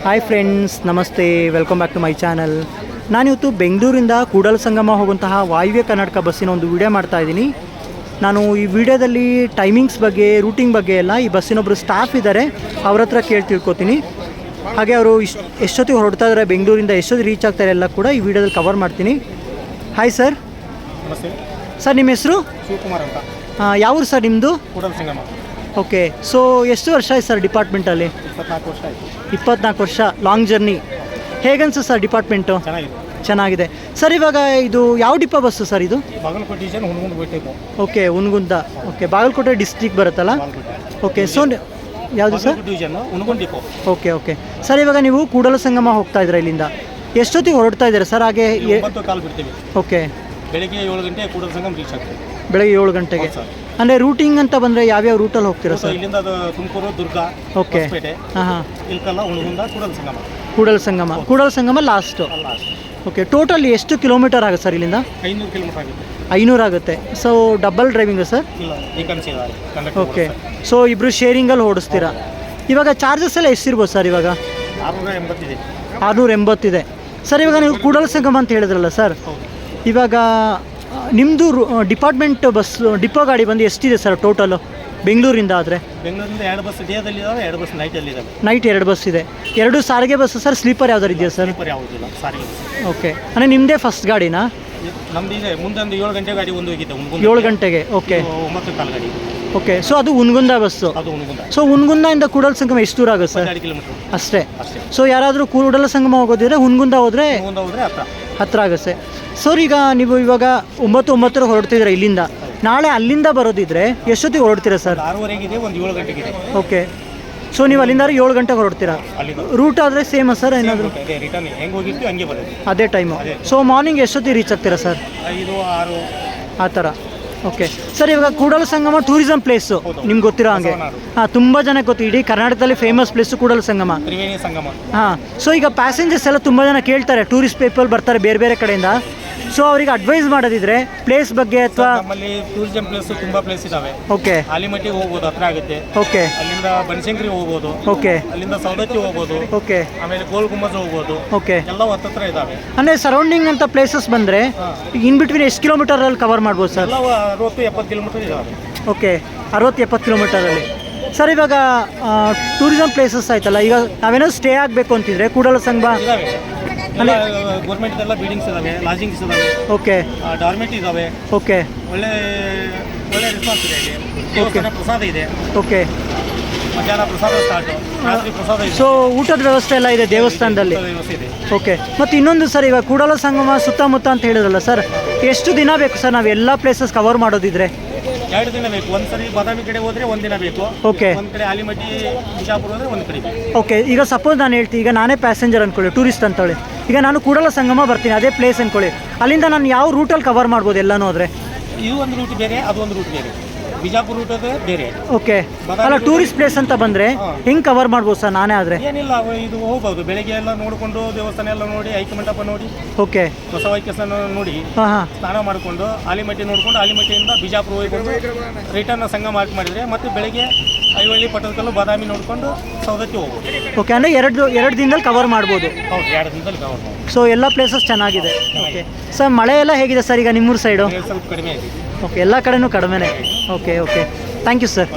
Hi friends, ನಮಸ್ತೆ, welcome back to my channel. ನಾನಿವತ್ತು ಬೆಂಗಳೂರಿಂದ ಕೂಡಲ ಸಂಗಮ ಹೋಗುವಂತಹ ವಾಯುವ್ಯ ಕರ್ನಾಟಕ ಬಸ್ಸಿನ ಒಂದು ವಿಡಿಯೋ ಮಾಡ್ತಾ ಇದ್ದೀನಿ. ನಾನು ಈ ವಿಡಿಯೋದಲ್ಲಿ ಟೈಮಿಂಗ್ಸ್ ಬಗ್ಗೆ, ರೂಟಿಂಗ್ ಬಗ್ಗೆ ಎಲ್ಲ ಈ ಬಸ್ಸಿನೊಬ್ಬರು ಸ್ಟಾಫ್ ಇದ್ದಾರೆ, ಅವ್ರ ಹತ್ರ ಕೇಳಿ ತಿಳ್ಕೊತೀನಿ. ಹಾಗೆ ಅವರು ಎಷ್ಟೊತ್ತಿಗೆ ಹೊರಡ್ತಾ ಇದ್ದಾರೆ, ಬೆಂಗಳೂರಿಂದ ಎಷ್ಟೊತ್ತಿಗೆ ರೀಚ್ ಆಗ್ತಾರೆ ಎಲ್ಲ ಕೂಡ ಈ ವಿಡಿಯೋದಲ್ಲಿ ಕವರ್ ಮಾಡ್ತೀನಿ. Hi sir. ನಮಸ್ತೆ ಸರ್, ನಿಮ್ಮ ಹೆಸರು? ಶಿವಕುಮಾರ್ ಅಂತ. ಯಾವ್ರು ಸರ್ ನಿಮ್ಮದು? ಕೂಡಲ ಸಂಗಮ. ಓಕೆ. ಸೊ ಎಷ್ಟು ವರ್ಷ ಆಯ್ತು ಸರ್ ಡಿಪಾರ್ಟ್ಮೆಂಟಲ್ಲಿ? 24 ವರ್ಷ ಆಯಿತು. 24 ವರ್ಷ. Long journey. ಹೇಗನ್ಸು ಸರ್ ಡಿಪಾರ್ಟ್ಮೆಂಟು? ಚೆನ್ನಾಗಿದೆ ಸರ್. ಇವಾಗ ಇದು ಯಾವ ಡಿಪೋ ಬಸ್ಸು ಸರ್ ಇದು? Bagalkot division Hungund depot. Okay, Hungund. Okay, Bagalkot district ಬರುತ್ತಲ್ಲ? ಓಕೆ. ಸೊ ಯಾವುದು sir? Division Hungund depot. Okay okay sir. ಇವಾಗ ನೀವು ಕೂಡಲ ಸಂಗಮ ಹೋಗ್ತಾ ಇದ್ದೀರಾ ಇಲ್ಲಿಂದ, ಎಷ್ಟೊತ್ತಿಗೆ ಹೊರಡ್ತಾ ಇದ್ದೀರಾ ಸರ್? ಹಾಗೆ 9 ಬಿಡ್ತೀವಿ. ಓಕೆ. ಬೆಳಗ್ಗೆ 7 ಗಂಟೆ ಕೂಡಲ ಸಂಗಮ ರೀಚ್ ಆಗ್ತೀವಿ. ಬೆಳಗ್ಗೆ 7 ಗಂಟೆಗೆ. ಅಂದರೆ ರೂಟಿಂಗ್ ಅಂತ ಬಂದರೆ ಯಾವ್ಯಾವ ರೂಟಲ್ಲಿ ಹೋಗ್ತೀರಾ ಸರ್? ಇಲ್ಲಿಂದ ಅದು ತುಮಕೂರು, ದುರ್ಗ, ಓಕೆ. ಹಾಂ, ಇಲ್ಕಲ್ಲ, Hungund, Kudala Sangama. Kudala Sangama last. Okay. Total ಎಷ್ಟು ಕಿಲೋಮೀಟರ್ ಆಗುತ್ತೆ ಸರ್ ಇಲ್ಲಿಂದ? 500 ಕಿಲೋಮೀಟರ್ ಆಗುತ್ತೆ. 500 ಆಗುತ್ತೆ. So double driving sir? ಇಲ್ಲ, ಓಕೆ. ಸೊ ಇಬ್ಬರು ಶೇರಿಂಗಲ್ಲಿ ಓಡಿಸ್ತೀರಾ. ಇವಾಗ ಚಾರ್ಜಸ್ ಎಲ್ಲ ಎಷ್ಟಿರ್ಬೋದು ಸರ್ ಇವಾಗ? 680 ಇದೆ. 680 ಇದೆ ಸರ್. ಇವಾಗ ನೀವು ಕೂಡಲ ಸಂಗಮ ಅಂತ ಹೇಳಿದ್ರಲ್ಲ ಸರ್, ಇವಾಗ ನಿಮ್ಮದು ಡಿಪಾರ್ಟ್ಮೆಂಟ್ ಬಸ್ ಡಿಪೋ ಗಾಡಿ ಬಂದು ಎಷ್ಟಿದೆ ಸರ್ ಟೋಟಲು ಬೆಂಗಳೂರಿಂದ ಆದರೆ? ಬೆಂಗಳೂರಿಂದ 2 ಬಸ್ ಡೇದಲ್ಲಿ ಇದಾವೆ, 2 ಬಸ್ ನೈಟಲ್ಲಿ ಇದಾವೆ. ನೈಟ್ 2 ಬಸ್ ಇದೆ. 2 ಸಾರಿಗೆ ಬಸ್ ಸರ್? ಸ್ಲೀಪರ್ ಯಾವ್ದಾರು ಇದೆಯಾ ಸರ್? ಸ್ಲೀಪರ್ ಯಾವುದಿಲ್ಲ, ಸಾರಿಗೆ ಬಸ್. ಓಕೆ. ಅಂದರೆ ನಿಮ್ಮದೇ ಫಸ್ಟ್ ಗಾಡಿನಾ? ನಮ್ದು ಇದೆ. ಮುಂದೆ ಒಂದು 7 ಗಂಟೆ ಗಾಡಿ ಒಂದು ಹೋಗಿದ್ದೆ. 7 ಗಂಟೆಗೆ. ಓಕೆ. 9 ಗಾಡಿ. ಓಕೆ. ಸೊ ಅದು ಹುನಗುಂದ ಬಸ್ಸು. ಅದು ಹುನಗುಂದ. ಸೊ ಹುನಗುಂದಿಂದ ಕೂಡಲ ಸಂಗಮ ಎಷ್ಟು ದೂರ ಆಗುತ್ತೆ ಸರ್? 2 ಕಿಲೋಮೀಟರ್ ಅಷ್ಟೇ. ಅಷ್ಟೇ. ಸೊ ಯಾರಾದರೂ ಕೂಡಲ ಸಂಗಮ ಹೋಗೋದಿದ್ರೆ ಹುನಗುಂದ ಹೋದರೆ ಹತ್ರ ಆಗುತ್ತೆ ಸರ್. ಈಗ ನೀವು ಇವಾಗ 9 ಹೊರಡ್ತಿದ್ದೀರಾ ಇಲ್ಲಿಂದ, ನಾಳೆ ಅಲ್ಲಿಂದ ಬರೋದಿದ್ರೆ ಎಷ್ಟೊತ್ತಿಗೆ ಹೊರಡ್ತೀರಾ ಸರ್? 6:30 ಒಂದು 7 ಗಂಟೆಗಿದೆ. ಓಕೆ. ಸೊ ನೀವು ಅಲ್ಲಿಂದ 7 ಗಂಟೆಗೆ ಹೊರಡ್ತೀರಾ. ರೂಟ್ ಆದರೆ ಸೇಮಾ ಸರ್ ಏನಾದರೂ? ರಿಟರ್ನ್ ಹೆಂಗೆ ಹೋಗಿರ್ತೀವಿ ಹಂಗೆ ಬರೋದು, ಅದೇ ಟೈಮು. ಸೊ ಮಾರ್ನಿಂಗ್ ಎಷ್ಟೊತ್ತಿಗೆ ರೀಚ್ ಆಗ್ತೀರಾ ಸರ್? 5, 6 ಆ ಥರ. Okay sir. ಇವಾಗ ಕೂಡಲ ಸಂಗಮ ಟೂರಿಸಂ ಪ್ಲೇಸು ನಿಮ್ಗೆ ಗೊತ್ತಿರೋ ಹಾಗೆ. ಹಾಂ, ತುಂಬ ಜನಕ್ಕೆ ಗೊತ್ತು. ಇಡೀ ಕರ್ನಾಟಕದಲ್ಲಿ ಫೇಮಸ್ ಪ್ಲೇಸು ಕೂಡಲ ಸಂಗಮ. ತ್ರಿವೇಣಿ ಸಂಗಮ. ಹಾಂ. ಸೊ ಈಗ ಪ್ಯಾಸೆಂಜರ್ಸ್ ಎಲ್ಲ ತುಂಬ ಜನ ಕೇಳ್ತಾರೆ, ಟೂರಿಸ್ಟ್ ಪೀಪಲ್ ಬರ್ತಾರೆ ಬೇರೆ ಬೇರೆ ಕಡೆಯಿಂದ. ಸೊ ಅವ್ರಿಗೆ ಅಡ್ವೈಸ್ ಮಾಡೋದಿದ್ರೆ ಪ್ಲೇಸ್ ಬಗ್ಗೆ ಅಥವಾ? ನಮ್ಮಲ್ಲಿ ಟೂರಿಸಂ ಪ್ಲೇಸ್ ತುಂಬಾ ಪ್ಲೇಸ್ ಇದಾವೆ. ಓಕೆ. ಆಲಿಮಟ್ಟಿಗೆ ಹೋಗ್ಬೋದು, ಹತ್ರ ಆಗುತ್ತೆ. ಓಕೆ. ಅಲ್ಲಿಂದ ಬನಶಂಕರಿ ಹೋಗ್ಬೋದು. ಓಕೆ. ಅಲ್ಲಿಂದ ಸೌದತ್ತಿ ಹೋಗ್ಬೋದು. ಓಕೆ. ಆಮೇಲೆ ಗೋಲ್ ಗುಮ್ಮಜ್ ಹೋಗ್ಬೋದು. ಓಕೆ. ಎಲ್ಲ ಹತ್ತತ್ರ ಇದಾವೆ. ಅಂದರೆ ಸರೌಂಡಿಂಗ್ ಅಂತ ಪ್ಲೇಸಸ್ ಬಂದರೆ ಇನ್ ಬಿಟ್ವೀನ್ ಎಷ್ಟು ಕಿಲೋಮೀಟರಲ್ಲಿ ಕವರ್ ಮಾಡ್ಬೋದು ಸರ್? ಎಲ್ಲ 60-70 ಕಿಲೋಮೀಟರ್ ಇದಾವೆ. ಓಕೆ. 60-70 ಕಿಲೋಮೀಟರಲ್ಲಿ ಸರ್. ಇವಾಗ ಟೂರಿಸಂ ಪ್ಲೇಸಸ್ ಆಯ್ತಲ್ಲ, ಈಗ ನಾವೇನಾದ್ರು ಸ್ಟೇ ಆಗಬೇಕು ಅಂತಿದ್ರೆ ಕೂಡಲ ಸಂಗಮ ಇದಾವೆ. ಗೌರ್ಮೆಂಟ್ ಎಲ್ಲ ಬಿಲ್ಡಿಂಗ್ಸ್ ಇದಾವೆ, ಲಾಜಿಂಗ್ಸ್ ಇದಾವೆ. ಓಕೆ. ಡಾರ್ಮೆಂಟ್ ಇದಾವೆ. ಓಕೆ. ಒಳ್ಳೆ ರೆಸ್ಪಾನ್ಸ್ ಇದೆ ಇಲ್ಲಿ. ದೇವಸ್ಥಾನ ಪ್ರಸಾದ ಇದೆ. ಓಕೆ. ಮಧ್ಯಾಹ್ನ ಪ್ರಸಾದ ಸ್ಟಾರ್ಟ್, ರಾತ್ರಿ ಪ್ರಸಾದ ಇದೆ. ಸೊ ಊಟದ ವ್ಯವಸ್ಥೆ ಎಲ್ಲ ಇದೆ ದೇವಸ್ಥಾನದಲ್ಲಿ. ವ್ಯವಸ್ಥೆ ಇದೆ. ಓಕೆ. ಮತ್ತು ಇನ್ನೊಂದು ಸರ್, ಇವಾಗ ಕೂಡಲ ಸಂಗಮ ಸುತ್ತಮುತ್ತ ಅಂತ ಹೇಳಿದ್ರಲ್ಲ ಸರ್, ಎಷ್ಟು ದಿನ ಬೇಕು ಸರ್ ನಾವು ಎಲ್ಲ ಪ್ಲೇಸಸ್ ಕವರ್ ಮಾಡೋದಿದ್ರೆ? 2 ದಿನ ಬೇಕು. ಒಂದ್ಸರಿ ಬಾದಾಮಿ ಕಡೆ ಹೋದ್ರೆ 1 ದಿನ ಬೇಕು. ಓಕೆ. ಒಂದ್ ಕಡೆ ಆಲಿಮಟ್ಟಿ, ಬಿಜಾಪುರ ಹೋದ್ರೆ 1 ಕಡೆ ಬೇಕು. ಓಕೆ. ಈಗ ಸಪೋಸ್ ನಾನು ಹೇಳ್ತೀನಿ, ಈಗ ನಾನೇ ಪ್ಯಾಸೆಂಜರ್ ಅಂದ್ಕೊಳ್ಳಿ, ಟೂರಿಸ್ಟ್ ಅಂತೇಳಿ, ಈಗ ನಾನು ಕೂಡಲ ಸಂಗಮ ಬರ್ತೀನಿ, ಅದೇ ಪ್ಲೇಸ್ ಅಂದ್ಕೊಳ್ಳಿ, ಅಲ್ಲಿಂದ ನಾನು ಯಾವ ರೂಟಲ್ಲಿ ಕವರ್ ಮಾಡ್ಬೋದು ಎಲ್ಲನೂ ಆದರೆ? ಇದು ಒಂದು ರೂಟ್ ಬೇರೆ, ಅದು ಒಂದು ರೂಟ್ ಬೇರೆ. ಬಿಜಾಪುರ ರೂಟ್ ಅದು ಬೇರೆ. ಓಕೆ. ಅಲ್ಲ, ಟೂರಿಸ್ಟ್ ಪ್ಲೇಸ್ ಅಂತ ಬಂದರೆ ಹೆಂಗೆ ಕವರ್ ಮಾಡ್ಬೋದು ಸರ್ ನಾನೇ ಆದರೆ? ಏನಿಲ್ಲ, ಇದು ಹೋಗ್ಬೋದು. ಬೆಳಗ್ಗೆ ಎಲ್ಲ ನೋಡಿಕೊಂಡು ದೇವಸ್ಥಾನ ಎಲ್ಲ ನೋಡಿ, ಐಕ್ಯ ಮಂಟಪ ನೋಡಿ, ಓಕೆ, ಬಸವೈಕ್ಯಸ್ಥಾನ ನೋಡಿ, ಸ್ನಾನ ಮಾಡಿಕೊಂಡು ಆಲಿಮಟ್ಟಿ ನೋಡಿಕೊಂಡು, ಆಲಿಮಟ್ಟಿಯಿಂದ ಬಿಜಾಪುರ ಹೋಗಿಕೊಂಡು ರಿಟರ್ನ್ ಸಂಗಮ ಮಾರ್ಕ್ ಮಾಡಿದರೆ ಮತ್ತೆ ಬೆಳಗ್ಗೆ ಐವಳ್ಳಿ, ಪಟ್ಟದಕಲ್ಲು, ಬಾದಾಮಿ ನೋಡಿಕೊಂಡು ಸೌದತ್ತಿ ಹೋಗ್ಬೋದು. ಓಕೆ. ಅಂದರೆ ಎರಡು ದಿನದಲ್ಲಿ ಕವರ್ ಮಾಡ್ಬೋದು. ಹೌದು, 2 ದಿನದಲ್ಲಿ ಕವರ್ ಮಾಡ್ಬೋದು. ಸೊ ಎಲ್ಲ ಪ್ಲೇಸಸ್ ಚೆನ್ನಾಗಿದೆ. Okay sir. ಮಳೆ ಎಲ್ಲ ಹೇಗಿದೆ ಸರ್ ಈಗ ನಿಮ್ಮೂರು ಸೈಡು? ಸ್ವಲ್ಪ ಕಡಿಮೆ ಆಗಿದೆ. ಓಕೆ. ಎಲ್ಲ ಕಡೆನೂ ಕಡಿಮೆನೇ. Okay okay. Thank you sir.